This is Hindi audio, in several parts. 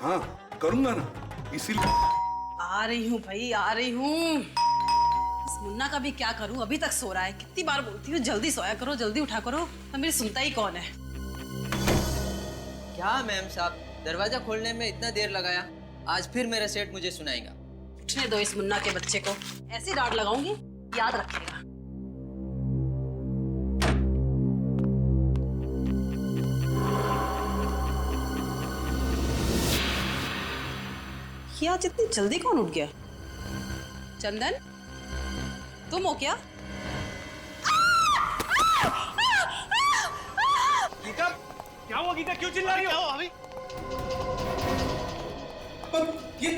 हाँ करूंगा ना, इसीलिए आ रही हूँ भाई, आ रही हूँ। इस मुन्ना का भी क्या करूँ, अभी तक सो रहा है। कितनी बार बोलती हूँ जल्दी सोया करो, जल्दी उठा करो, तो मेरी सुनता ही कौन है। क्या मैम साहब, दरवाजा खोलने में इतना देर लगाया, आज फिर मेरा सेठ मुझे सुनाएगा। उठने दो इस मुन्ना के बच्चे को, ऐसी डांट लगाऊंगी याद रखेगा। ये आज इतनी जल्दी कौन उठ गया? चंदन, तुम हो क्या? गीता, क्या हुआ गीता, क्यों चिल्ला रही हो? अभी ये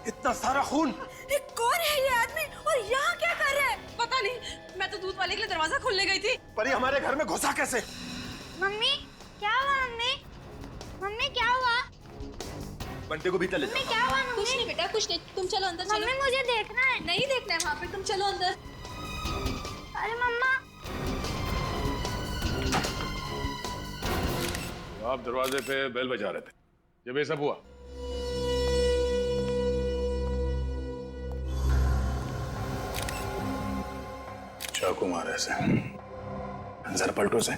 इतना सारा खून! ये कौन है ये आदमी और यहाँ क्या कर रहा है? पता नहीं, मैं तो दूध वाले के लिए दरवाजा खोलने गई थी। पर ये हमारे घर में घुसा कैसे? मम्मी क्या हुआ? मम्मी मम्मी क्या हुआ? बंटे को भीतर ले मम्मी जाओ। क्या हुआ? मम्मी कुछ नहीं बेटा, कुछ नहीं, तुम चलो अंदर चलो। मम्मी मुझे देखना है। नहीं देखना है वहाँ पे, तुम चलो अंदर। अरे मम्मा, आप दरवाजे पे बेल बजा रहे थे जब ये सब हुआ। चाकू मारे से, जरा पलटो से।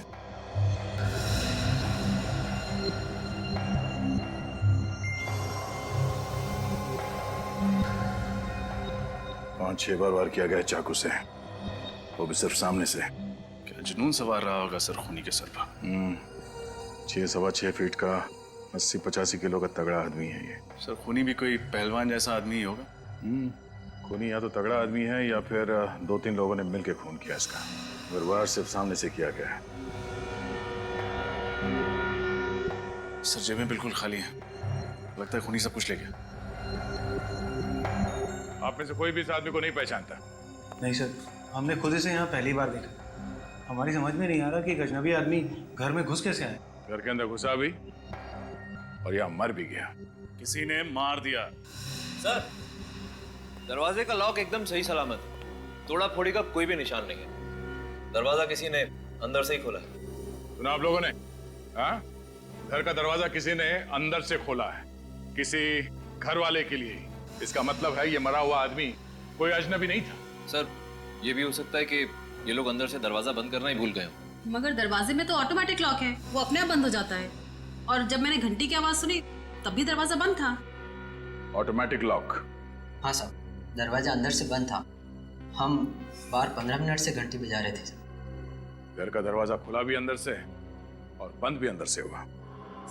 पांच छह बार वार किया गया चाकू से, वो भी सिर्फ सामने से। क्या जुनून सवार रहा होगा सर खूनी के सर पर। 6 फीट का 80-85 किलो का तगड़ा आदमी है ये। सर खूनी भी कोई पहलवान जैसा आदमी ही होगा। खूनी या तो तगड़ा आदमी है या फिर 2-3 लोगों ने मिलकर खून किया इसका। वार सिर्फ सामने से किया गया है। सर जेबें बिल्कुल खाली हैं, लगता है खूनी सब कुछ ले गया। आप में से कोई भी इस आदमी को नहीं पहचानता? नहीं सर, हमने खुद इसे यहाँ पहली बार देखा। हमारी समझ में नहीं आ रहा कि एक अजनबी आदमी घर में घुस कैसे आए। घर के अंदर घुसा भी और यहाँ मर भी गया। किसी ने मार दिया। सर, दरवाजे का लॉक एकदम सही सलामत है, तोड़ा फोड़ी का कोई भी निशान नहीं है। दरवाजा किसी ने अंदर से ही खोला है। सुना आप लोगों ने? हाँ, घर का दरवाजा किसी ने अंदर से खोला है, किसी घर वाले के लिए। इसका मतलब है ये मरा हुआ आदमी कोई अजनबी नहीं था। सर, ये भी हो सकता है कि ये लोग अंदर से दरवाजा बंद करना ही भूल गए हो। मगर दरवाजे में तो ऑटोमेटिक लॉक है, वो अपने आप बंद हो जाता है। और जब मैंने घंटी की आवाज सुनी तब भी दरवाजा बंद था। Automatic lock? हाँ साहब, दरवाजा अंदर से बंद था। हम बाहर 15 मिनट से घंटी बजा रहे थे। घर का दरवाजा खुला भी अंदर से और बंद भी अंदर से हुआ।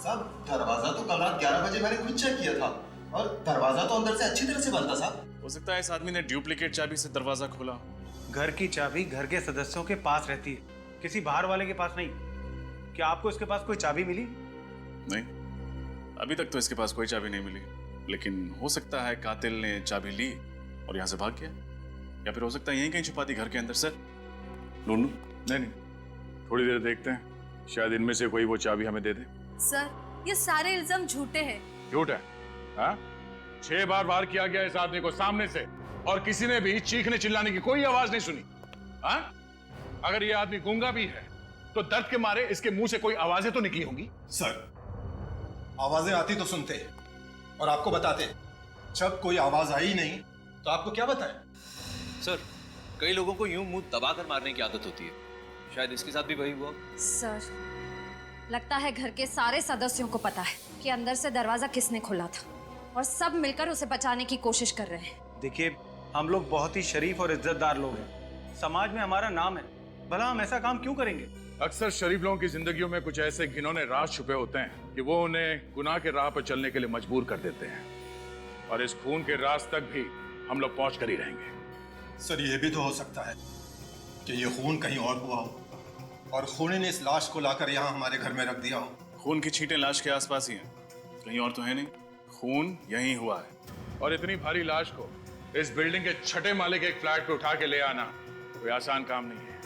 साहब, दरवाजा तो कल रात 11 बजे मैंने खुद चेक किया था और दरवाजा तो अंदर से अच्छी तरह से बंद था साहब। हो सकता है इस आदमी ने डुप्लीकेट चाबी से दरवाजा खोला। घर की चाबी घर के सदस्यों के पास रहती है, किसी बाहर वाले के पास नहीं। क्या आपको इसके पास कोई चाबी मिली? नहीं, अभी तक तो इसके पास कोई चाबी नहीं मिली, लेकिन हो सकता है कातिल ने चाबी ली और यहाँ से भाग गया, या फिर हो सकता है यहीं कहीं छुपा दी घर के अंदर। सर ढूंढ लूं? नहीं, थोड़ी देर देखते हैं, शायद इनमें से कोई वो चाबी हमें दे दे। सर, ये सारे इल्जाम झूठे हैं। झूठ है? हाँ, 6 बार वार किया गया इस आदमी को सामने से और किसी ने भी चीखने चिल्लाने की कोई आवाज नहीं सुनी। हाँ, अगर ये आदमी गूंगा भी है तो दर्द के मारे इसके मुंह से कोई आवाजें तो निकली होंगी। सर, आवाजें आती तो सुनते और आपको बताते। जब कोई आवाज आई नहीं तो आपको क्या बताएं? सर, कई लोगों को यूं मुंह दबाकर मारने की आदत होती है, शायद इसके साथ भी वही हुआ। सर, लगता है घर के सारे सदस्यों को पता है कि अंदर से दरवाजा किसने खोला था और सब मिलकर उसे बचाने की कोशिश कर रहे हैं। देखिए, हम लोग बहुत ही शरीफ और इज्जतदार लोग हैं, समाज में हमारा नाम है, भला हम ऐसा काम क्यों करेंगे? अक्सर शरीफ लोगों की जिंदगियों में कुछ ऐसे घिनौने राज छुपे होते हैं कि वो उन्हें गुनाह के राह पर चलने के लिए मजबूर कर देते हैं, और इस खून के राज तक भी हम लोग पहुंच कर ही रहेंगे। सर, ये भी तो हो सकता है कि ये खून कहीं और हुआ हो और खूनी ने इस लाश को लाकर यहाँ हमारे घर में रख दिया हो। खून की छींटें लाश के आसपास ही हैं, कहीं और तो है नहीं। खून यहीं हुआ है। और इतनी भारी लाश को इस बिल्डिंग के 6ठे माले के एक फ्लैट पे उठा के ले आना कोई आसान काम नहीं है।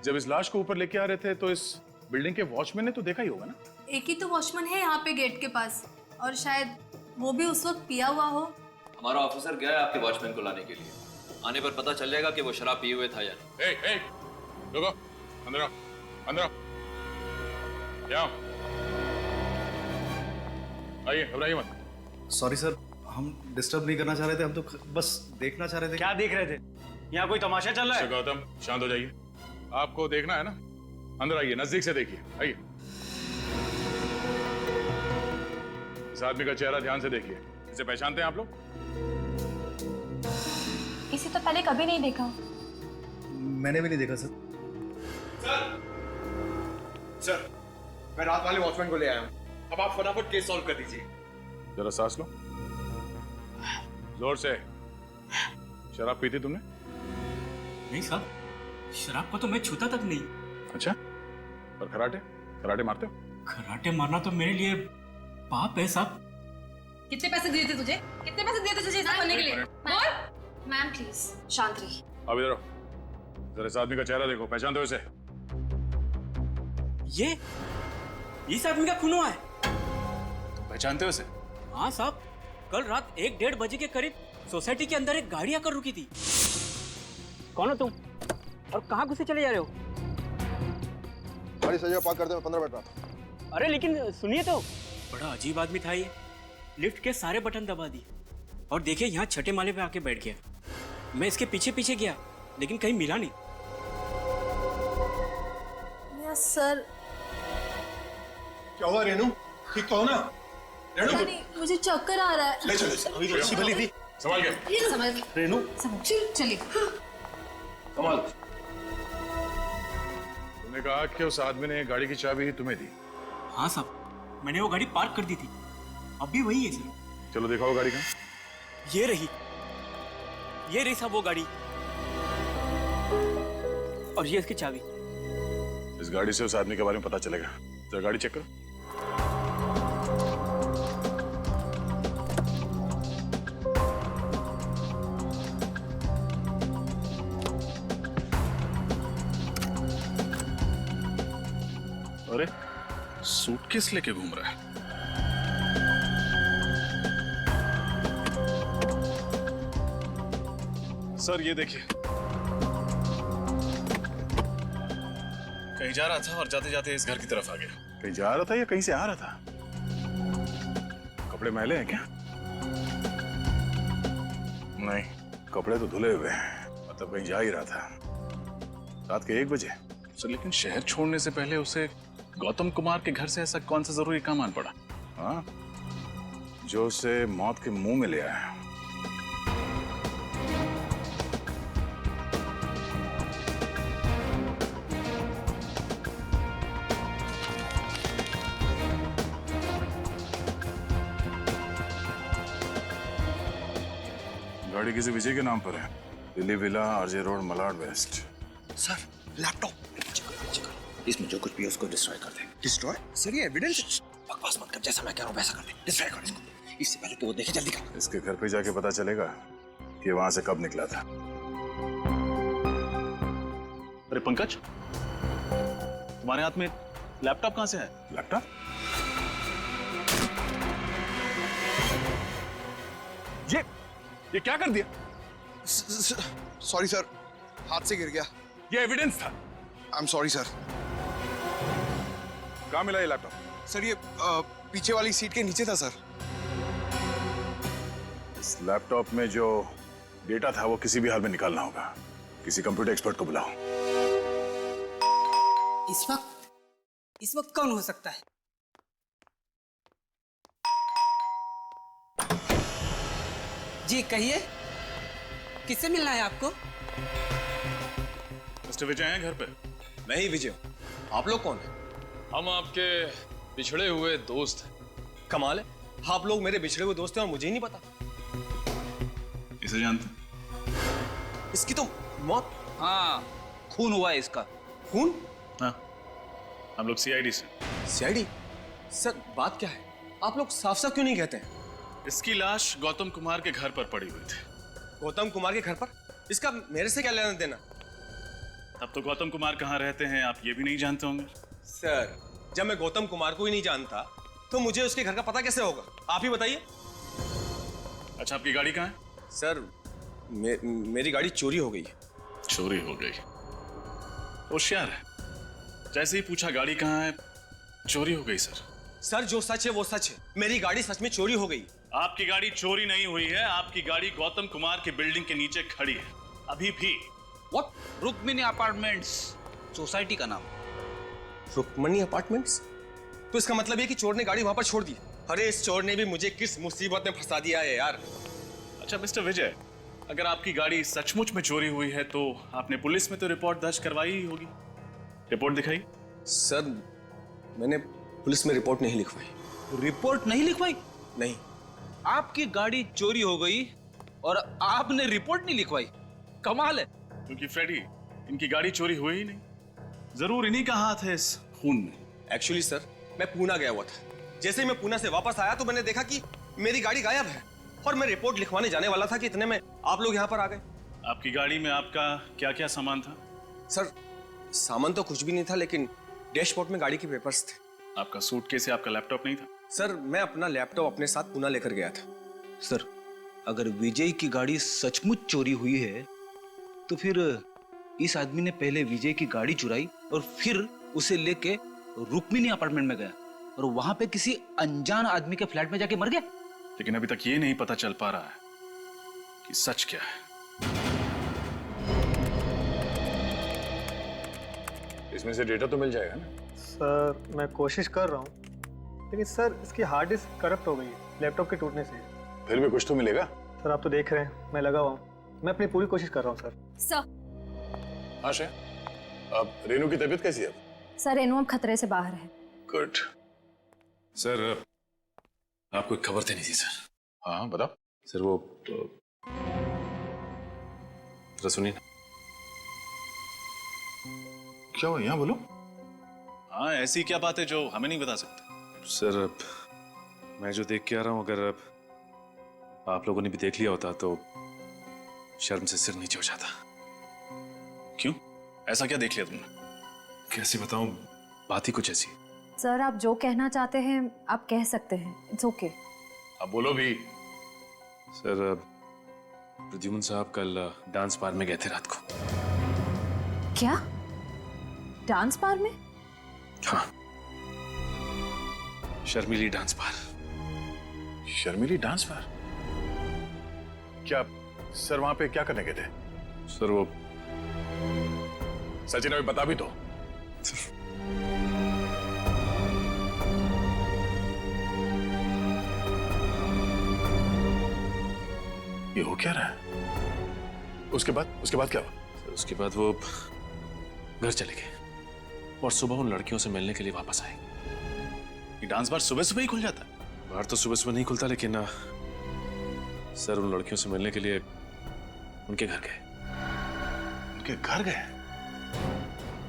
जब इस लाश को ऊपर लेके आ रहे थे तो इस बिल्डिंग के वॉचमैन ने तो देखा ही होगा ना। एक ही तो वॉचमैन है यहाँ पे गेट के पास, और शायद वो भी उस वक्त पिया हुआ हो। हमारा ऑफिसर गया है आपके वॉचमैन को लाने के लिए, आने पर पता चल जाएगा कि वो शराब पिए हुए था या नहीं। रुको, अंदर आओ, अंदर आओ, यहाँ आइए, घबराइए मत। सॉरी सर, हम डिस्टर्ब नहीं करना चाह रहे थे, हम तो बस देखना चाह रहे थे। क्या देख रहे थे? यहाँ कोई तमाशा चल रहा है? गौतम शांत हो जाइए, आपको देखना है ना, अंदर आइए, नजदीक से देखिए, आइए। इस आदमी का चेहरा ध्यान से देखिए, इसे पहचानते हैं आप लोग? इसे तो पहले कभी नहीं देखा। मैंने भी नहीं देखा सर। सर, मैं रात वाले वॉचमैन को ले आया हूँ। अब आप फटाफट केस सॉल्व कर दीजिए। जरा सांस लो, जोर से। शराब पीती तुमने? नहीं साहब, शराब को तो मैं छूता तक नहीं। अच्छा, और कराटे? कराटे मारते हो? कराटे मारना तो मेरे लिए पाप है साहब। कितने पैसे दिए थे तुझे? कितने पैसे दिए थे तुझे ऐसा करने के लिए? बोल। मैम प्लीज शांत रहिए। अब इधर आओ, जरा इस आदमी का चेहरा देखो, पहचानते हो इसे? ये इस आदमी का खून हुआ है। पहचानते हो इसे? हाँ साहब, कल रात 1-1:30 बजे के करीब सोसाइटी के अंदर एक गाड़ी आकर रुकी थी। कौन हो तुम और कहाँ घुसे चले जा रहे हो? गाड़ी सही पार्क कर दे, 15 मिनट बाद। अरे लेकिन सुनिए तो, बड़ा अजीब आदमी था ये। लिफ्ट के सारे बटन दबा दिए और देखिए यहाँ छठे माले पे आके बैठ गया। मैं इसके पीछे पीछे गया लेकिन कहीं मिला नहीं। Yes sir. क्या हुआ रेनू? ठीक तो हो ना? रेनू, मुझे चक्कर आ रहा है। ले चलो इसे। अभी तो अच्छी भली थी। संभाल के। समझ रेनू, चलिए। कमाल। तुमने कहा कि उस आदमी ने गाड़ी की चाबी तुम्हें दी? हाँ साहब, मैंने वो गाड़ी पार्क कर दी थी, अभी वही है सर। चलो दिखाओ गाड़ी का। ये रही साहब वो गाड़ी, और ये इसकी चाबी। इस गाड़ी से उस आदमी के बारे में पता चलेगा। जरा गाड़ी चेक करो। अरे सूटकेस लेके घूम रहा है। सर ये देखिए, कहीं जा रहा था और जाते जाते इस घर की तरफ आ गया। कहीं जा रहा था या कहीं से आ रहा था? कपड़े मैले हैं क्या? नहीं, कपड़े तो धुले हुए हैं, मतलब कहीं जा ही रहा था। रात के 1 बजे। सर लेकिन शहर छोड़ने से पहले उसे गौतम कुमार के घर से ऐसा कौन सा जरूरी काम आन पड़ा? हाँ, जो उसे मौत के मुंह में ले आया। गाड़ी किसी विजय के नाम पर है, Delhi villa, RJ road, Malad west. Sir, laptop इसमें जो कुछ भी है उसको डिस्ट्रॉय कर दे। डिस्ट्रॉय? सर ये एविडेंस। बकवास मत कर, जैसा मैं कह रहा हूँ वैसा कर दे। डिस्ट्रॉय कर इसको। इससे पहले तो वो देखे, जल्दी कर। इसके घर पे जाके पता चलेगा कि वहां से कब निकला था। अरे पंकज, तुम्हारे हाथ में लैपटॉप कहाँ से है? लैपटॉप? ये क्या कर दिया? सॉरी सर, हाथ से गिर गया। ये एविडेंस था। I am sorry sir. कहाँ मिला ये लैपटॉप? सर ये पीछे वाली सीट के नीचे था सर। इस लैपटॉप में जो डेटा था वो किसी भी हाल में निकालना होगा। किसी कंप्यूटर एक्सपर्ट को बुलाओ। इस वक्त कौन हो सकता है? जी कहिए, किससे मिलना है आपको? मिस्टर विजय हैं घर पे? मैं ही विजय हूँ। आप लोग कौन हैं? हम आपके बिछड़े हुए दोस्त हैं। कमाल है, आप लोग मेरे बिछड़े हुए दोस्त हैं और मुझे ही नहीं पता। इसे जानते? इसकी तो मौत। हाँ, खून हुआ है इसका। खून? हाँ, हम लोग सीआईडी से। सीआईडी? सर बात क्या है? आप लोग साफ साफ क्यों नहीं कहते हैं? इसकी लाश गौतम कुमार के घर पर पड़ी हुई थी। गौतम कुमार के घर पर? इसका मेरे से क्या लेना देना? अब तो गौतम कुमार कहाँ रहते हैं आप ये भी नहीं जानते होंगे। सर, जब मैं गौतम कुमार को ही नहीं जानता तो मुझे उसके घर का पता कैसे होगा? आप ही बताइए। अच्छा, आपकी गाड़ी कहाँ है? सर मेरी गाड़ी चोरी हो गई है। चोरी हो गई? होशियार है, जैसे ही पूछा गाड़ी कहाँ है, चोरी हो गई सर। सर जो सच है वो सच है, मेरी गाड़ी सच में चोरी हो गई। आपकी गाड़ी चोरी नहीं हुई है, आपकी गाड़ी गौतम कुमार की बिल्डिंग के नीचे खड़ी है अभी भी। व्हाट? रुक्मिणी अपार्टमेंट्स सोसाइटी का नाम। रुक्मिणी अपार्टमेंट्स? तो इसका मतलब है कि चोर ने गाड़ी वहां पर छोड़ दी। अरे इस चोर ने भी मुझे किस मुसीबत में फंसा दिया है यार। अच्छा मिस्टर विजय, अगर आपकी गाड़ी सचमुच में चोरी हुई है तो आपने पुलिस में तो रिपोर्ट दर्ज करवाई ही होगी। रिपोर्ट दिखाई। सर मैंने पुलिस में रिपोर्ट नहीं लिखवाई। रिपोर्ट नहीं लिखवाई? नहीं। आपकी गाड़ी चोरी हो गई और आपने रिपोर्ट नहीं लिखवाई? कमाल है। क्योंकि फ्रेडी, इनकी गाड़ी चोरी हुई ही नहीं, जरूर इन्हीं का हाथ है इस खून में। एक्चुअली सर मैं पूना गया हुआ था, जैसे ही मैं पूना से वापस आया तो मैंने देखा कि मेरी गाड़ी गायब है और मैं रिपोर्ट लिखवाने जाने वाला था कि इतने में आप लोग यहाँ पर आ गए। आपकी गाड़ी में आपका क्या क्या सामान था? सर सामान तो कुछ भी नहीं था, लेकिन डैशबोर्ड में गाड़ी के पेपर्स थे। आपका सूटकेस या आपका लैपटॉप नहीं था? सर मैं अपना लैपटॉप अपने साथ पूना लेकर गया था। सर अगर विजय की गाड़ी सचमुच चोरी हुई है तो फिर इस आदमी ने पहले विजय की गाड़ी चुराई और फिर उसे लेके रुक्मिणी अपार्टमेंट में गया और वहां पे किसी अनजान आदमी के फ्लैट में जाके मर गया। लेकिन अभी तक ये नहीं पता चल पा रहा है कि सच क्या है। इसमें से डेटा तो मिल जाएगा ना? सर मैं कोशिश कर रहा हूँ, लेकिन सर इसकी हार्ड डिस्क करप्ट हो गई है लैपटॉप के टूटने से। फिर भी कुछ तो मिलेगा। सर आप तो देख रहे हैं मैं लगा हुआ हूँ, मैं अपनी पूरी कोशिश कर रहा हूँ सर। सर। हाँ श्रेया, अब रेनू की तबीयत कैसी है? सर रेनू अब खतरे से बाहर है। गुड। सर आपको एक खबर देनी थी सर। हाँ बताओ। सर वो जरा सुनिए ना। क्या हुआ, यहाँ बोलो। हाँ ऐसी क्या बात है जो हमें नहीं बता सकते? सर मैं जो देख के आ रहा हूँ, अगर आप लोगों ने भी देख लिया होता तो शर्म से सिर नीचे हो जाता। क्यों, ऐसा क्या देख लिया तुमने? कैसे बताऊं, बात ही कुछ ऐसी। सर आप जो कहना चाहते हैं आप कह सकते हैं, इट्स ओके। अब बोलो भी। सर प्रद्युम्न साहब कल डांस बार में गए थे रात को। क्या? डांस बार में? हाँ, शर्मीली डांस बार। शर्मीली dance bar? क्या सर वहां पे क्या करने गए थे? सर वो सचिन अभी बता भी दो। ये हो क्या रहा है? उसके बाद क्या हुआ? सर उसके बाद वो घर चले गए और सुबह उन लड़कियों से मिलने के लिए वापस आए। ये डांस बार सुबह सुबह ही खुल जाता है? बार तो सुबह सुबह नहीं खुलता, लेकिन सर उन लड़कियों से मिलने के लिए उनके घर गए। उनके घर गए?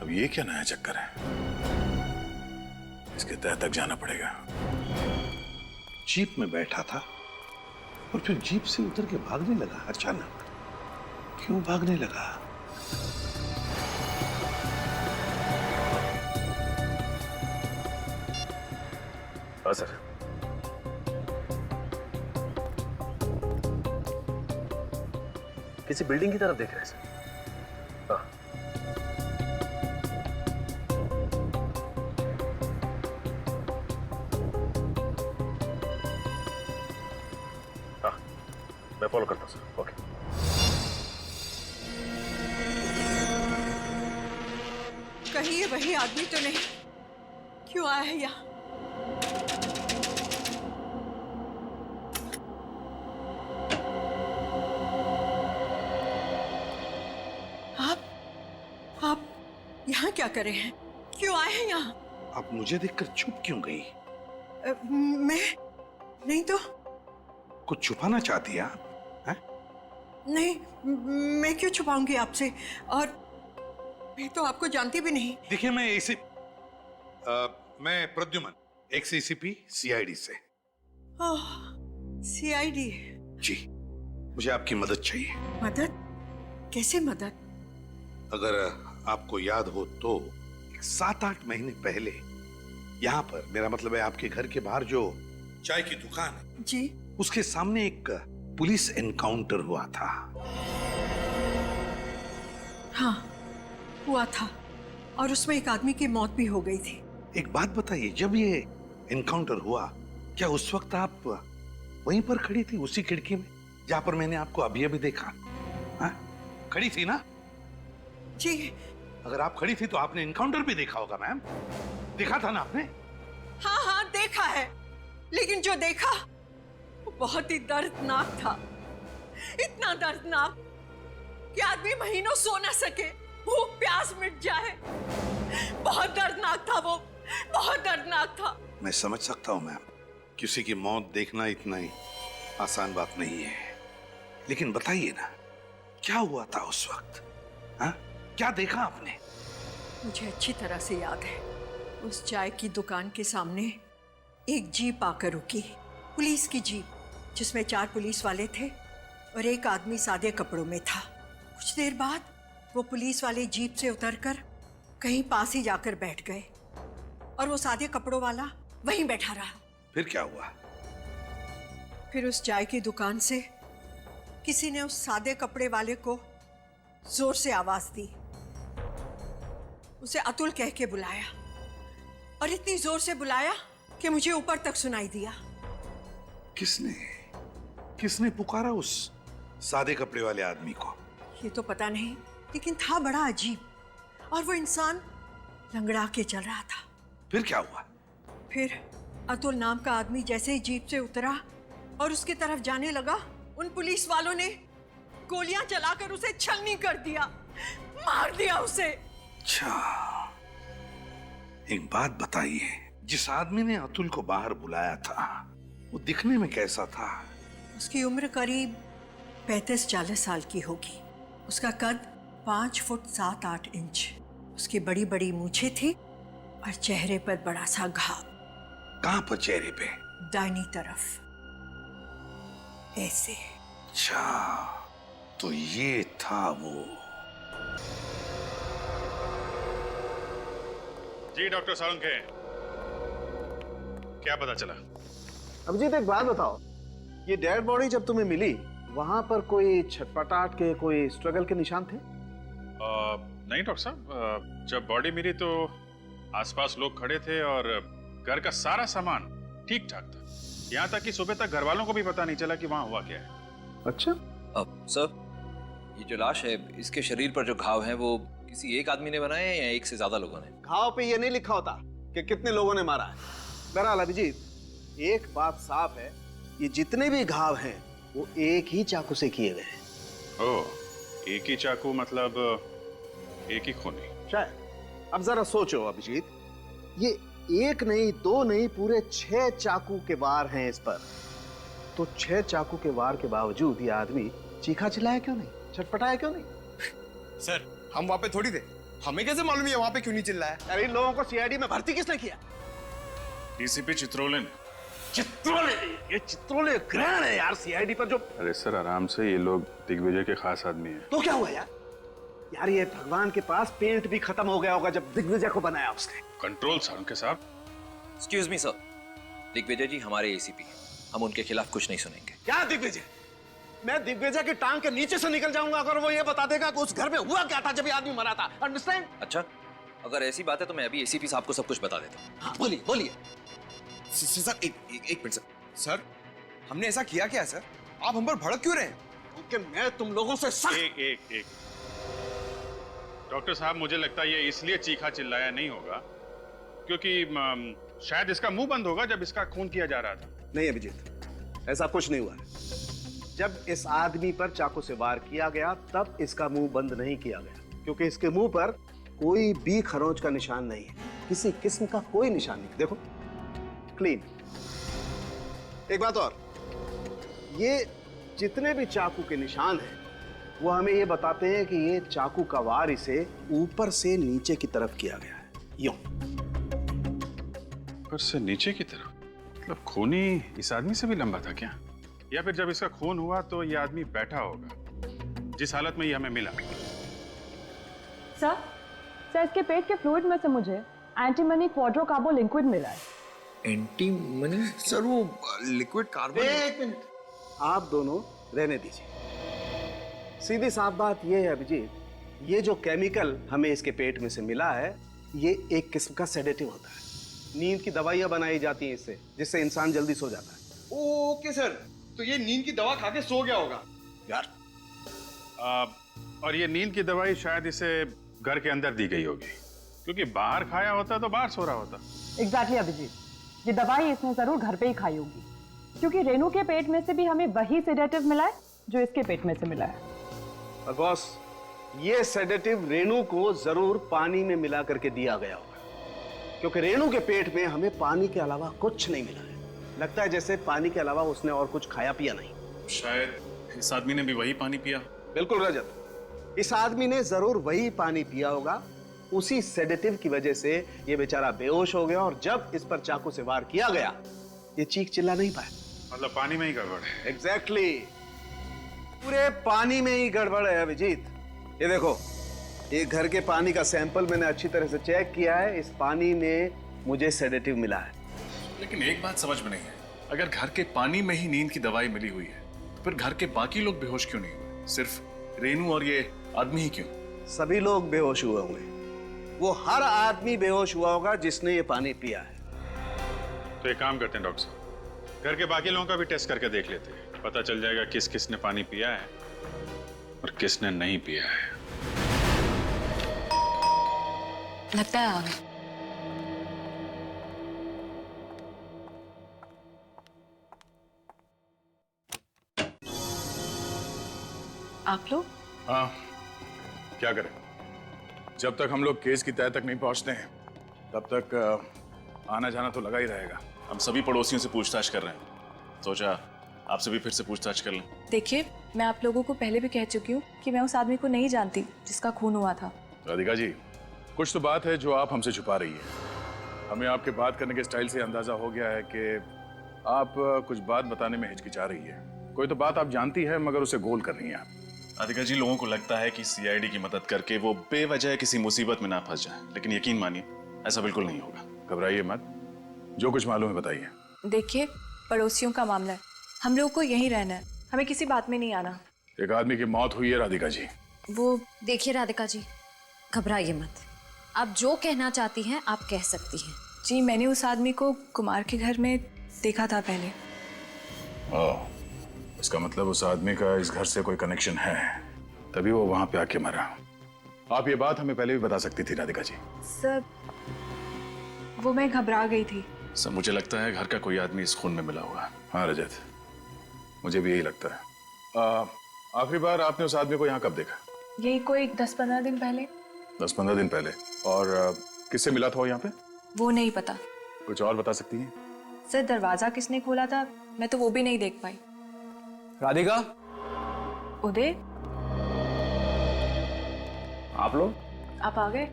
अब ये क्या नया चक्कर है? इसके तह तक जाना पड़ेगा। जीप में बैठा था और फिर जीप से उतर के भागने लगा अचानक। क्यों भागने लगा? हाँ सर। किसी बिल्डिंग की तरफ देख रहे हैं सर। हाँ। हाँ मैं फॉलो करता हूँ सर। ओके। कहीं ये वही आदमी तो नहीं? क्यों आया है यहाँ? आप यहाँ क्या कर रहे हैं? क्यों आए हैं यहाँ? आप मुझे देखकर चुप क्यों गई? मैं नहीं तो। कुछ छुपाना चाहती है आप? नहीं, मैं क्यों छुपाऊंगी आपसे? और मैं तो आपको जानती भी नहीं। देखिए मैं प्रद्युम्न, एक्स एसीपी सीआईडी से। ओह, सीआईडी। जी, मुझे आपकी मदद चाहिए। मदद? कैसे मदद? अगर आपको याद हो तो 7-8 महीने पहले यहाँ पर, मेरा मतलब है आपके घर के बाहर जो चाय की दुकान है जी, उसके सामने एक पुलिस एनकाउंटर हुआ था। हाँ हुआ था। और उसमें एक आदमी की मौत भी हो गई थी। एक बात बताइए, जब ये एनकाउंटर हुआ क्या उस वक्त आप वहीं पर खड़ी थी, उसी खिड़की में जहां पर मैंने आपको अभी अभी देखा? हाँ? खड़ी थी ना? जी। अगर आप खड़ी थी तो आपने एनकाउंटर भी देखा होगा मैम। देखा था ना आपने? हाँ हाँ देखा है, लेकिन जो देखा वो बहुत ही दर्दनाक था। इतना दर्दनाक कि आदमी महीनों सो ना सके, भूख प्यास मिट जाए। बहुत दर्दनाक था वो, बहुत दर्दनाक था। मैं समझ सकता हूं मैम, किसी की मौत देखना इतना ही आसान बात नहीं है, लेकिन बताइए ना क्या हुआ था उस वक्त? हाँ? क्या देखा आपने? मुझे अच्छी तरह से याद है, उस चाय की दुकान के सामने एक जीप आकर रुकी, पुलिस की जीप, जिसमें 4 पुलिस वाले थे और एक आदमी सादे कपड़ों में था। कुछ देर बाद वो पुलिस वाले जीप से उतरकर कहीं पास ही जाकर बैठ गए और वो सादे कपड़ों वाला वहीं बैठा रहा। फिर क्या हुआ? फिर उस चाय की दुकान से किसी ने उस सादे कपड़े वाले को जोर से आवाज दी, उसे अतुल कह के बुलाया और इतनी जोर से बुलाया कि मुझे ऊपर तक सुनाई दिया। किसने पुकारा उस सादे कपड़े वाले आदमी को? ये तो पता नहीं, लेकिन था बड़ा अजीब, और वो इंसान लंगड़ा के चल रहा था। फिर क्या हुआ? फिर अतुल नाम का आदमी जैसे ही जीप से उतरा और उसकी तरफ जाने लगा, उन पुलिस वालों ने गोलियां चलाकर उसे छलनी कर दिया, मार दिया उसे। अच्छा, एक बात बताइए, जिस आदमी ने अतुल को बाहर बुलाया था वो दिखने में कैसा था? उसकी उम्र करीब 35-40 साल की होगी। उसका कद 5 फुट 7-8 इंच। उसकी बड़ी बड़ी मूछें थी और चेहरे पर बड़ा सा घाव। कहां पर चेहरे पे? दाहिनी तरफ, ऐसे। अच्छा, तो ये था वो। जी डॉक्टर सालुंखे, क्या पता चला? अभिजीत एक बात बताओ, ये डेड बॉडी जब तुम्हें मिली वहां पर कोई छटपटाहट के, कोई स्ट्रगल के निशान थे? नहीं डॉक्टर साहब, जब बॉडी मिली तो आसपास लोग खड़े थे और घर का सारा सामान ठीक ठाक था। यहाँ तक कि सुबह तक घर वालों को भी पता नहीं चला कि वहाँ हुआ क्या है। अच्छा। अब सर, ये जो लाश है, इसके शरीर पर जो घाव हैं वो किसी एक आदमी ने बनाए हैं या एक से ज्यादा लोगों ने? घाव पे ये नहीं लिखा होता कि कितने लोगों ने मारा है। बहरहाल अभिजीत, एक बात साफ है, ये जितने भी घाव हैं वो एक ही चाकू से किए गए हैं। ओह, एक ही चाकू मतलब एक ही खूनी? शायद। अब जरा सोचो अभिजीत, ये एक नहीं, 2 नहीं, पूरे 6 चाकू के वार हैं इस पर। तो 6 चाकू के वार के बावजूद ये आदमी चीखा चिल्लाया क्यों नहीं, छटपटाया क्यों नहीं? सर, हम वहां पे थोड़ी थे, हमें कैसे मालूम है वहां पे क्यों नहीं चिल्लाया? अरे इन लोगों को सीआईडी में भर्ती किसने किया? डीसीपी चित्रोले ने। चित्रोले? ये चित्रोले ग्रहण है यार सीआईडी पर जो। अरे सर आराम से, ये लोग दिग्विजय के खास आदमी हैं। तो क्या हुआ यार? यार ये भगवान के पास पेंट भी खत्म हो गया होगा जब दिग्विजय को बनाया उसने। कंट्रोल सालुंखे साहब। एक्सक्यूज मी सर, दिग्विजय जी हमारे एसीपी हैं, हम उनके खिलाफ कुछ नहीं सुनेंगे। क्या दिग्विजय? मैं दिग्विजय की टांग के नीचे से निकल जाऊंगा अगर वो ये बता देगा कि उस घर में हुआ क्या था जब ये आदमी मरा था। अंडरस्टैंड? अच्छा, अगर ऐसी बात है तो मैं अभी एसीपी साहब को सब कुछ बता देता हूँ। हाँ, बोलिए बोलिए। सर एक मिनट सर, हमने ऐसा किया क्या सर? आप हम पर भड़क क्यों रहे हैं? क्योंकि मैं तुम लोगों से सख्त। एक डॉक्टर साहब, मुझे लगता है ये इसलिए चीखा चिल्लाया नहीं होगा क्योंकि शायद इसका मुंह बंद होगा जब इसका खून किया जा रहा था। नहीं अभिजीत, ऐसा कुछ नहीं हुआ है। जब इस आदमी पर चाकू से वार किया गया तब इसका मुंह बंद नहीं किया गया, क्योंकि इसके मुंह पर कोई भी खरोंच का निशान नहीं है, किसी किस्म का कोई निशान नहीं। देखो, क्लीन। एक बात और, ये जितने भी चाकू के निशान हैं वो हमें ये बताते हैं कि ये चाकू का वार इसे ऊपर से नीचे की तरफ किया गया है, यूं। ऊपर से नीचे की तरफ? मतलब खूनी इस आदमी से भी लंबा था क्या? या फिर जब इसका खून हुआ तो ये आदमी बैठा होगा जिस हालत में ये हमें मिला? सर इसके पेट के फ्लूइड में से मुझे एंटीमनी क्वाड्रोकार्बो लिक्विड मिला है। एंटीमनी? सर वो लिक्विड कार्बन। एक मिनट, आप दोनों रहने दीजिए। सीधी साफ बात यह है अभिजीत, ये जो केमिकल हमें इसके पेट में से मिला है ये एक किस्म का सेडेटिव होता है। नींद की दवाइयां बनाई जाती हैं इससे, जिससे इंसान जल्दी सो जाता है। ओके सर, तो ये नींद की दवा खा के सो गया होगा यार। और ये नींद की दवाई शायद इसे घर के अंदर दी गई होगी, क्योंकि बाहर खाया होता तो बाहर सो रहा होता। एग्जैक्टली अभिजीत, ये दवाई इसने जरूर घर पे ही खाई होगी, क्योंकि रेनू के पेट में से भी हमें वही सेडेटिव मिला है जो इसके पेट में से मिला है। और बॉस, ये सेडेटिव रेनू को जरूर पानी में मिला करके दिया गया होगा, क्योंकि रेनू के पेट में हमें पानी के अलावा कुछ नहीं मिला है। लगता है जैसे पानी के अलावा उसने और कुछ खाया पिया नहीं। शायद इस आदमी ने भी वही पानी पिया। बिल्कुल रजत, इस आदमी ने जरूर वही पानी पिया होगा। उसी सेडेटिव की वजह से ये बेचारा बेहोश हो गया, और जब इस पर चाकू से वार किया गया ये चीख चिल्ला नहीं पाया। मतलब पानी में ही गड़बड़ है। एग्जैक्टली, पूरे पानी में ही गड़बड़ है अभिजीत। ये देखो, ये घर के पानी का सैंपल मैंने अच्छी तरह से चेक किया है। इस पानी में मुझे सेडेटिव मिला है। लेकिन एक बात समझ में नहीं है, अगर घर के पानी में ही नींद की दवाई मिली हुई है तो फिर घर के बाकी लोग बेहोश क्यों नहीं हुए? सिर्फ रेनू और ये आदमी ही क्यों? सभी लोग बेहोश हुए होंगे। वो हर आदमी बेहोश हुआ होगा जिसने ये पानी पिया है। तो एक काम करते हैं डॉक्टर साहब, घर के बाकी लोगों का भी टेस्ट करके देख लेते हैं। पता चल जाएगा किस किसने पानी पिया है और किसने नहीं पिया है। लगता है आ गए। आप लोग? हाँ, क्या करें, जब तक हम लोग केस की तह तक नहीं पहुंचते हैं तब तक आना जाना तो लगा ही रहेगा। हम सभी पड़ोसियों से पूछताछ कर रहे हैं, सोचा आपसे भी फिर से पूछताछ कर लें। देखिए, मैं आप लोगों को पहले भी कह चुकी हूँ कि मैं उस आदमी को नहीं जानती जिसका खून हुआ था। राधिका जी, कुछ तो बात है जो आप हमसे छुपा रही है। हमें आपके बात करने के स्टाइल से अंदाजा हो गया है कि आप कुछ बात बताने में हिचकिचा रही है। कोई तो बात आप जानती है मगर उसे गोल कर रही हैं आप। राधिका जी, लोगों को लगता है कि सीआईडी की मदद करके वो बेवजह किसी मुसीबत में ना फंस जाए, लेकिन यकीन मानिए ऐसा बिल्कुल नहीं होगा। घबराइए मत, जो कुछ मालूम है बताइए। देखिए, पड़ोसियों का मामला है, हम लोगों को यहीं रहना है, हमें किसी बात में नहीं आना। एक आदमी की मौत हुई है राधिका जी। वो देखिए राधिका जी, घबराइए मत, आप जो कहना चाहती हैं आप कह सकती हैं। जी, मैंने उस आदमी को कुमार के घर में देखा था पहले। ओह, इसका मतलब उस आदमी का इस घर से कोई कनेक्शन है, तभी वो वहां पे आके मरा। आप ये बात हमें पहले भी बता सकती थी राधिका जी। सर, वो मैं घबरा गई थी। सर, मुझे लगता है घर का कोई आदमी इस खून में मिला हुआ है। हाँ रजत, मुझे भी यही लगता है। आखिरी बार आपने उस आदमी को यहाँ कब देखा? यही कोई 10-15 दिन पहले। 10-15 दिन पहले? और किससे मिला था वो यहाँ पे? वो नहीं पता। कुछ और बता सकती हैं? सर, दरवाजा किसने खोला था मैं तो वो भी नहीं देख पाई। राधिका, उदय, आप लोग? आप आ गए?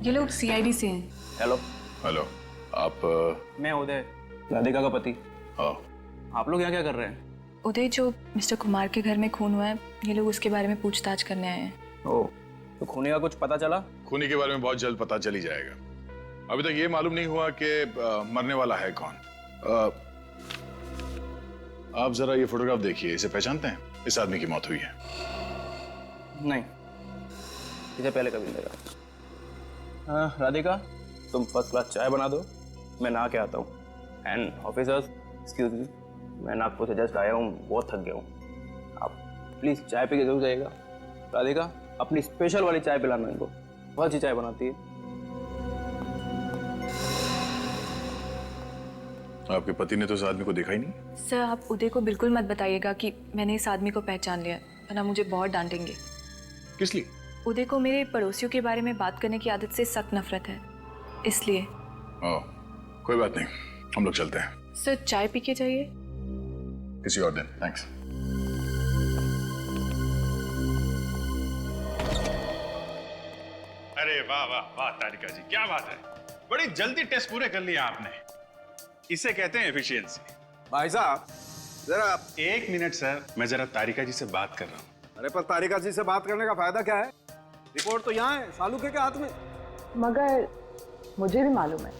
ये लोग सीआईडी से हैं। हेलो। हेलो, आप? मैं उदय, राधिका का पति। हाँ। आप लोग यहाँ क्या कर रहे हैं? उदय, जो मिस्टर कुमार के घर में खून हुआ है, ये लोग उसके बारे में पूछताछ करने आए हैं। ओह, तो खूनी का कुछ पता चला? खूनी के बारे में बहुत जल्द पता चल ही जाएगा। अभी तक ये मालूम नहीं हुआ कि मरने वाला है कौन। आप जरा ये फोटोग्राफ देखिए, इसे पहचानते हैं? इस आदमी की मौत हुई है। नहीं, इसे पहले कभी नहीं देखा। हाँ राधिका, तुम फर्स्ट क्लास चाय बना दो, मैं नहा के आता हूँ। एंड ऑफिसर्स, एक्सक्यूज मी, मैं नागपुर से जस्ट आया हूँ, बहुत थक गया हूँ। आप प्लीज़ चाय पी के जरूर जाइएगा। राधिका, अपनी स्पेशल वाली चाय पिलाना इनको, बहुत अच्छी चाय बनाती है। आपके पति ने तो इस आदमी को देखा ही नहीं। सर, आप उदय को बिल्कुल मत बताइएगा कि मैंने इस आदमी को पहचान लिया, वरना मुझे बहुत डांटेंगे। किस लिए? उदय को मेरे पड़ोसियों के बारे में बात करने की आदत से सख्त नफरत है, इसलिए। ओह, कोई बात नहीं, हम लोग चलते हैं। सर, चाय पी के जाइए। किसी और दिन, थैंक्स। अरे वाह वाह वाह तारिका जी, क्या बात है, बड़ी जल्दी टेस्ट पूरे कर लिया आपने। इसे कहते हैं एफिशिएंसी। भाई साहब, जरा एक मिनट सर, मैं जरा तारिका जी से बात कर रहा हूँ। अरे पर तारिका जी से बात करने का फायदा क्या है? रिपोर्ट तो यहाँ है, सालू के हाथ में। मगर मुझे भी मालूम है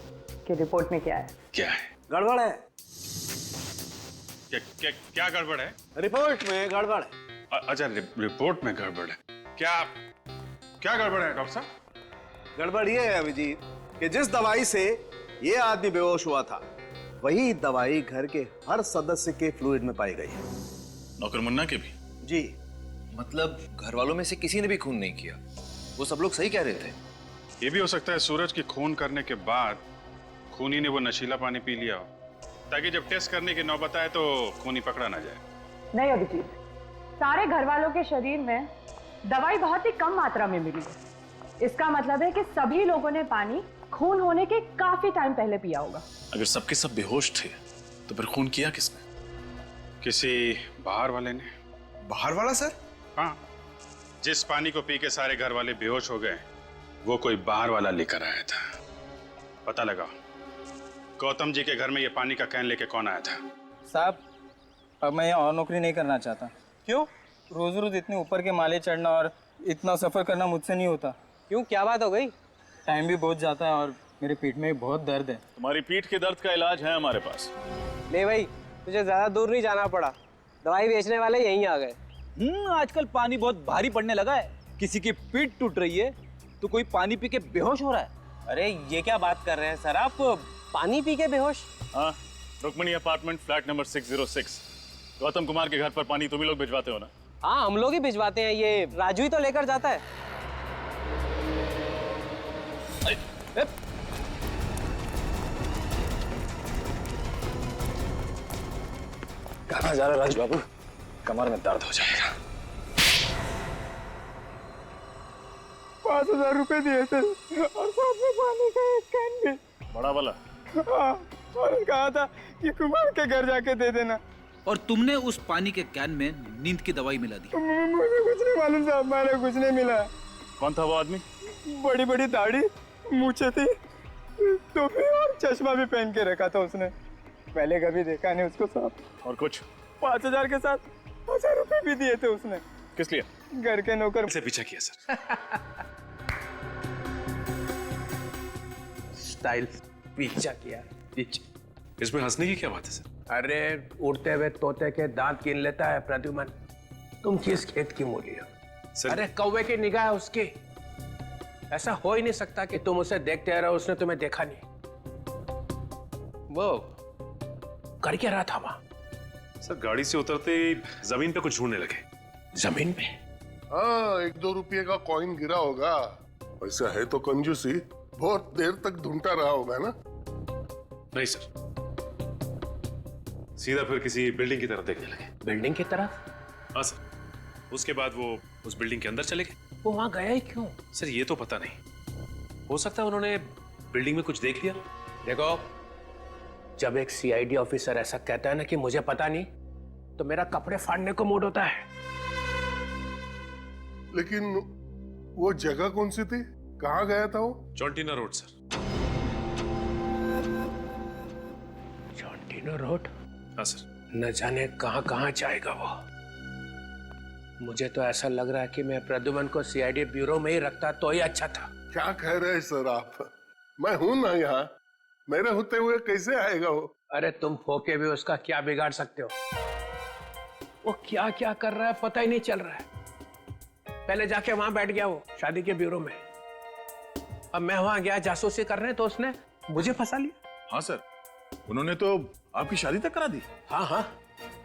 कि रिपोर्ट में क्या है। क्या है? गड़बड़ है। क्या गड़बड़ है? रिपोर्ट में गड़बड़ है। अच्छा, रिपोर्ट में गड़बड़ है। क्या गड़बड़ है डॉक्टर साहब? गड़बड़ ये है अभिजीत कि जिस दवाई से ये आदमी बेहोश हुआ था वही दवाई घर के हर सदस्य के फ्लूइड में पाई गई है। नौकर मुन्ना के भी? जी। मतलब घर वालों में से किसी ने भी खून नहीं किया, वो सब लोग सही कह रहे थे। ये भी हो सकता है सूरज की खून करने के बाद खूनी ने वो नशीला पानी पी लिया हो, ताकि जब टेस्ट करने की नौबत आए तो खूनी पकड़ा ना जाए। नहीं अभिजीत, सारे घर वालों के शरीर में दवाई बहुत ही कम मात्रा में मिली है। इसका मतलब है कि सभी लोगों ने पानी खून होने के काफी टाइम पहले पिया होगा। अगर सबके सब बेहोश थे तो फिर खून किया किसने? किसी बाहर वाले ने। बाहर वाला सर? हाँ, जिस पानी को पी के सारे घर वाले बेहोश हो गए वो कोई बाहर वाला लेकर आया था। पता लगाओ गौतम जी के घर में ये पानी का कैन लेके कौन आया था। साहब, अब मैं यहाँ और नौकरी नहीं करना चाहता। क्यों? रोज रोज इतने ऊपर के माले चढ़ना और इतना सफर करना मुझसे नहीं होता। क्यों, क्या बात हो गई? टाइम भी बहुत जाता है और मेरे पेट में भी बहुत दर्द है। तुम्हारी पीठ के दर्द का इलाज है हमारे पास। ले भाई, तुझे ज्यादा दूर नहीं जाना पड़ा, दवाई बेचने वाले यहीं आ गए। आजकल पानी बहुत भारी पड़ने लगा है। किसी की पीठ टूट रही है तो कोई पानी पी के बेहोश हो रहा है। अरे ये क्या बात कर रहे हैं सर आप, पानी पी के बेहोश? हाँ, Rukmini apartment flat number 606। Gautam Kumar के घर पर पानी तुम ही लोग भिजवाते हो ना? हाँ, हम लोग ही भिजवाते हैं, ये राजू ही तो लेकर जाता है। कहाँ जा रहा राज बाबू? कमर में दर्द हो जाएगा। 5,000 रुपए दिए थे और साथ में पानी का एक कैन भी। बड़ा वाला? हाँ, और कहा था कि कुमार के घर जाके दे देना। और तुमने उस पानी के कैन में नींद की दवाई मिला दी? मुझे कुछ नहीं मालूम साहब, मैंने कुछ नहीं मिला। कौन था वो आदमी? बड़ी बड़ी दाढ़ी, मूछें थी, टोपी और चश्मा भी पहन के रखा था उसने। पहले कभी देखा नहीं उसको साहब। और कुछ? 5,000 के साथ 1,000 रुपए भी दिए थे उसने। किस लिए? घर के नौकर से पीछा किया सर। स्टाइल पीछा किया। इसमें हंसने की क्या बात है सर? अरे उड़ते हुए तोते के दांत गिन लेता है प्रद्युमन। तुम किस खेत की मूली हो? अरे कौवे की निगाह है उसकी। ऐसा हो ही नहीं सकता कि तुम उसे देखते रहो, उसने तुम्हें देखा नहीं। वो कर क्या रहा था वहां? सर गाड़ी से उतरते ही जमीन पे कुछ ढूंढने लगे। जमीन पे? हाँ, 1-2 रुपये का कॉइन गिरा होगा। वैसा है तो कंजूसी, बहुत देर तक ढूंढता रहा होगा ना? नहीं सर, सीधा फिर किसी बिल्डिंग की तरफ देखने लगे। बिल्डिंग की तरफ? हाँ सर। उसके बाद वो उस बिल्डिंग के अंदर चले गए। वो वहां गया ही क्यों? सर ये तो पता नहीं, हो सकता है उन्होंने बिल्डिंग में कुछ देख लिया। देखो, जब एक सीआईडी ऑफिसर ऐसा कहता है ना कि मुझे पता नहीं, तो मेरा कपड़े फाड़ने को मूड होता है। लेकिन वो जगह कौन सी थी? कहाँ गया था वो? चौंटीना रोड सर। चौंटीना रोड? हाँ सर। न जाने कहाँ कहाँ जाएगा वो। मुझे तो ऐसा लग रहा है कि मैं प्रद्युमन को सीआईडी ब्यूरो में ही रखता तो ही अच्छा था। क्या कह रहे हैं सर आप? मैं हूं ना यहाँ, मेरे होते हुए कैसे आएगा वो? अरे तुम फोके भी उसका क्या बिगाड़ सकते हो? वो क्या क्या कर रहा है पता ही नहीं चल रहा है। पहले जाके वहां बैठ गया वो शादी के ब्यूरो में। अब मैं वहां गया जासूसी करने तो उसने मुझे फंसा लिया। हाँ सर, उन्होंने तो आपकी शादी तक करा दी। हाँ हाँ,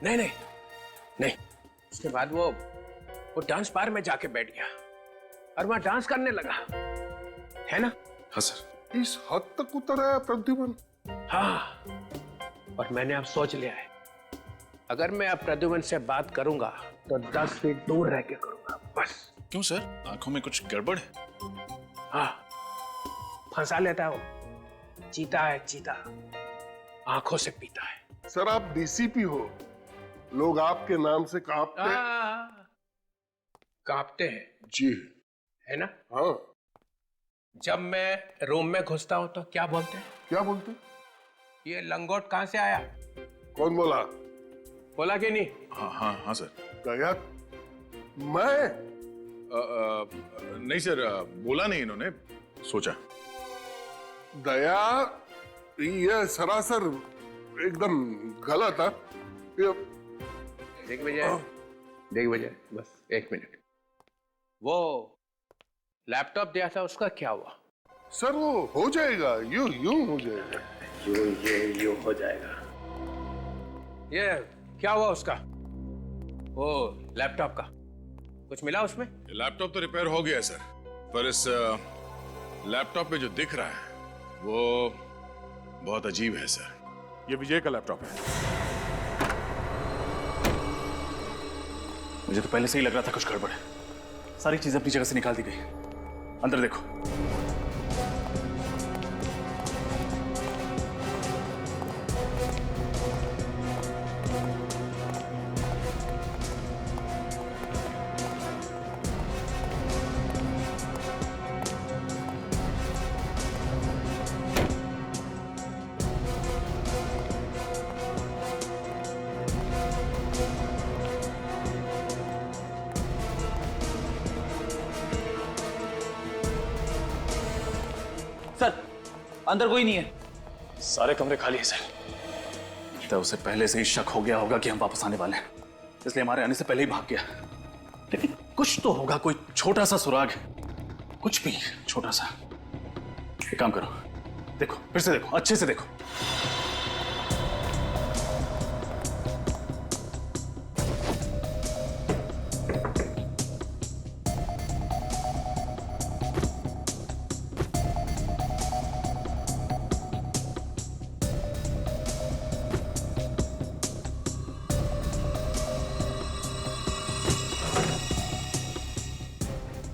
नहीं नहीं नहीं। उसके बाद वो डांस बार में जाके बैठ गया और वहां डांस करने लगा, है ना? हाँ सर। इस हद तक उतर आया प्रद्युमन? हाँ, और मैंने अब सोच लिया है, अगर मैं अब प्रद्युमन से बात करूंगा तो 10 फीट दूर रह के करूंगा बस। क्यों सर, आंखों में कुछ गड़बड़ है? हाँ, फंसा लेता है वो। चीता है चीता, आंखों से पीता है। सर आप डीसीपी हो, लोग आपके नाम से कांपते हैं जी, है ना? हाँ। जब मैं रूम में घुसता हूं तो क्या बोलते हैं? क्या बोलते? ये लंगोट कहां से आया? कौन बोला? बोला कि नहीं? हाँ हाँ हाँ सर। गया मैं? नहीं सर, बोला नहीं इन्होंने, सोचा। दया, ये सरासर एकदम गलत है। देख बजे बस 1 मिनट। वो लैपटॉप दिया था उसका क्या हुआ? सर वो हो जाएगा, यूं हो जाएगा। यूं हो जाएगा। ये क्या हुआ उसका? वो लैपटॉप का कुछ मिला उसमें? लैपटॉप तो रिपेयर हो गया सर, पर इस लैपटॉप में जो दिख रहा है वो बहुत अजीब है सर। ये विजय का लैपटॉप है। मुझे तो पहले से ही लग रहा था कुछ गड़बड़ है। सारी चीजें अपनी जगह से निकाल दी गई। अंदर देखो। सर अंदर कोई नहीं है। सारे कमरे खाली हैं सर। तो उसे पहले से ही शक हो गया होगा कि हम वापस आने वाले हैं, इसलिए हमारे आने से पहले ही भाग गया। लेकिन कुछ तो होगा, कोई छोटा सा सुराग, कुछ भी छोटा सा। एक काम करो, देखो, फिर से देखो, अच्छे से देखो।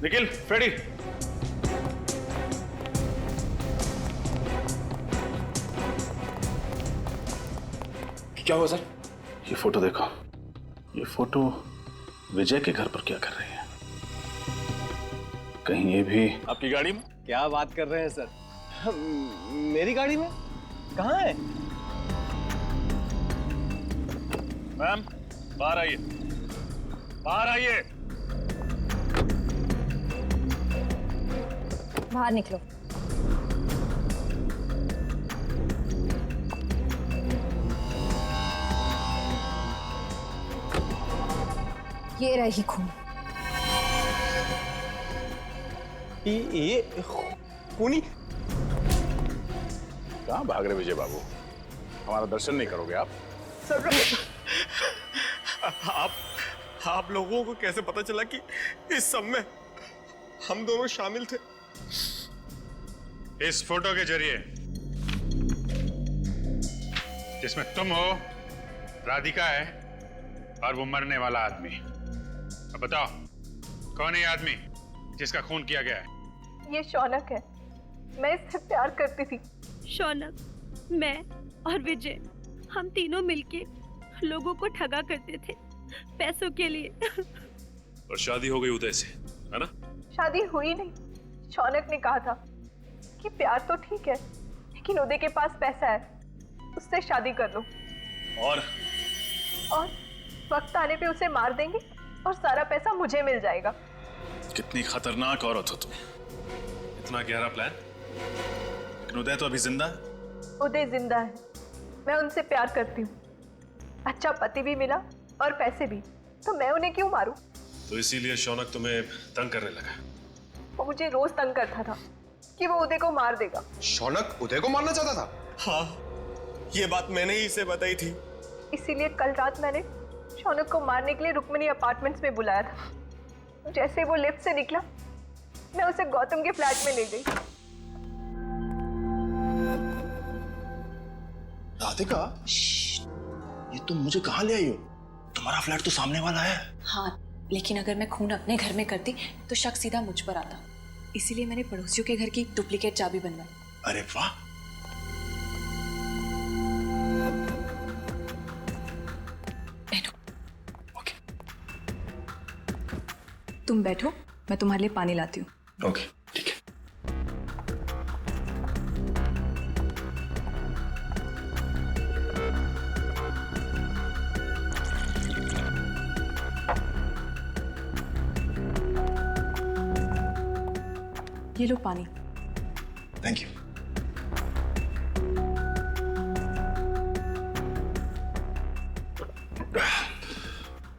निखिल, फ्रेडी, क्या हुआ सर? ये फोटो देखो। ये फोटो विजय के घर पर क्या कर रही है? कहीं ये भी आपकी गाड़ी में? क्या बात कर रहे हैं सर? मेरी गाड़ी में? कहाँ है? मैम, बाहर आइए, बाहर आइए। बाहर निकलो। ये रही खून। ये खूनी? कहाँ भाग रहे विजय बाबू? हमारा दर्शन नहीं करोगे आप? सर, आप लोगों को कैसे पता चला कि इस सब में हम दोनों शामिल थे? इस फोटो के जरिए जिसमें तुम हो, राधिका है और वो मरने वाला आदमी। अब बताओ, कौन है ये आदमी जिसका खून किया गया है? ये शौनक है। मैं इससे प्यार करती थी। शौनक, मैं और विजय, हम तीनों मिलके लोगों को ठगा करते थे पैसों के लिए। और शादी हो गई उदय से, है ना? शादी हुई नहीं। शौनक ने कहा था कि प्यार तो ठीक है, लेकिन उदय के पास पैसा है, उससे शादी कर लो। और वक्त आने पे उसे मार देंगे और सारा पैसा मुझे मिल जाएगा। कितनी खतरनाक औरत हो तुम। इतना गहरा प्लान। लेकिन उदय तो अभी जिंदा है। उदय जिंदा है। मैं उनसे प्यार करती हूँ। अच्छा पति भी मिला और पैसे भी, तो मैं उन्हें क्यों मारूं? तो इसीलिए शौनक तुम्हें तंग करने लगा? वो मुझे रोज तंग करता था कि वो उदय को मार देगा। शौनक उदय को मारना चाहता था? हाँ, ये बात मैंने ही इसे बताई थी। इसीलिए कल रात मैंने शौनक को मारने के लिए रुक्मिणी अपार्टमेंट्स में बुलाया था। जैसे वो लिफ्ट से निकला, मैं उसे गौतम के फ्लैट में ले गई। राधिका, ये तुम मुझे कहाँ ले आई हो? तुम्हारा फ्लैट तो सामने वाला है। हाँ, लेकिन अगर मैं खून अपने घर में करती तो शक सीधा मुझ पर आता। इसीलिए मैंने पड़ोसियों के घर की डुप्लीकेट चाबी बनवाई। अरे वाह। तुम बैठो, मैं तुम्हारे लिए पानी लाती हूँ। ओके, ठीक है। ये लो पानी। Thank you.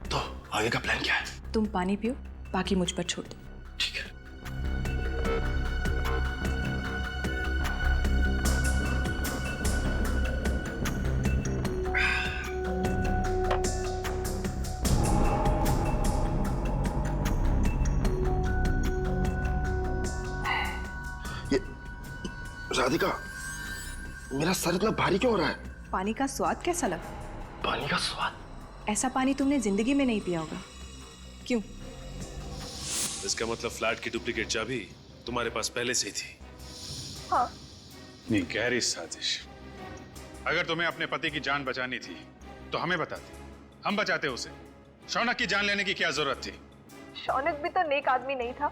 तो आगे का प्लान क्या है? तुम पानी पियो, बाकी मुझ पर छोड़ दो। ठीक है। राधिका, मेरा सर इतना भारी क्यों हो रहा है? पानी का स्वाद कैसा लगा? पानी का स्वाद? ऐसा पानी तुमने जिंदगी में नहीं पिया होगा। क्यों? इसका मतलब फ्लैट की डुप्लीकेट चाबी तुम्हारे पास पहले से ही थी। हाँ। नहीं, गहरी साजिश। अगर तुम्हें अपने पति की जान बचानी थी तो हमें बताती, हम बचाते उसे। शौनक की जान लेने की क्या जरूरत थी? शौनक भी तो नेक आदमी नहीं था।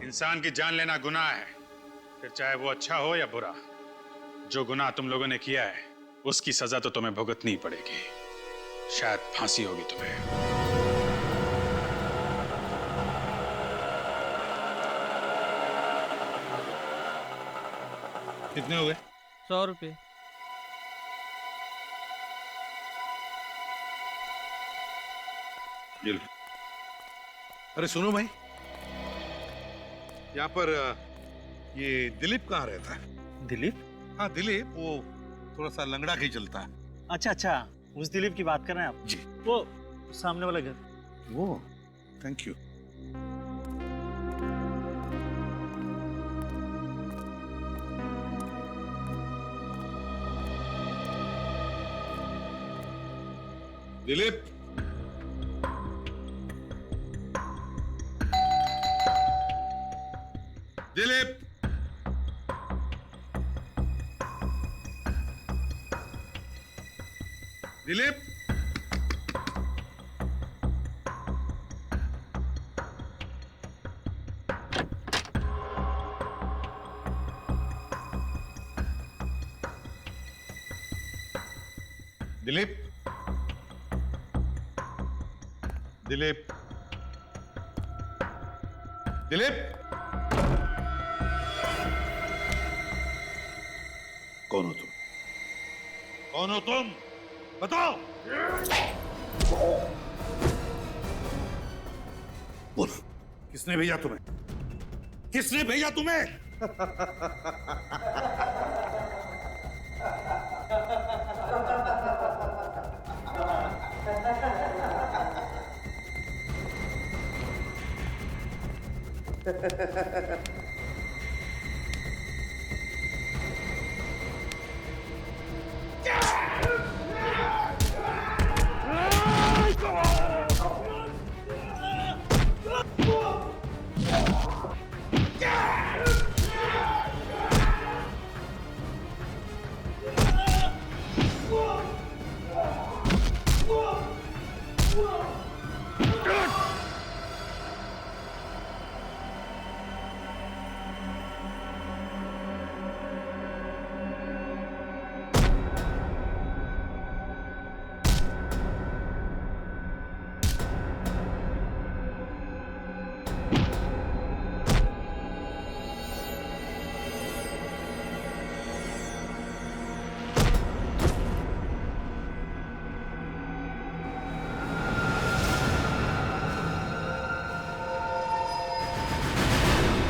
इंसान की जान लेना गुनाह है, फिर चाहे वो अच्छा हो या बुरा। जो गुनाह तुम लोगों ने किया है उसकी सजा तो तुम्हें भुगतनी पड़ेगी। शायद फांसी होगी तुम्हें। कितने हुए? 100 रुपये। अरे सुनो भाई, यहाँ पर ये दिलीप कहाँ रहता है? दिलीप? हाँ दिलीप, वो थोड़ा सा लंगड़ा के ही चलता है। अच्छा अच्छा, उस दिलीप की बात कर रहे हैं आप? जी। वो सामने वाला घर। वो, थैंक यू। दिलीप, दिलीप, दिलीप, दिलीप, दिलीप, दिलीप, कौन हो तुम? कौन हो तुम? बताओ। बोलो, किसने भेजा तुम्हें? किसने भेजा तुम्हें?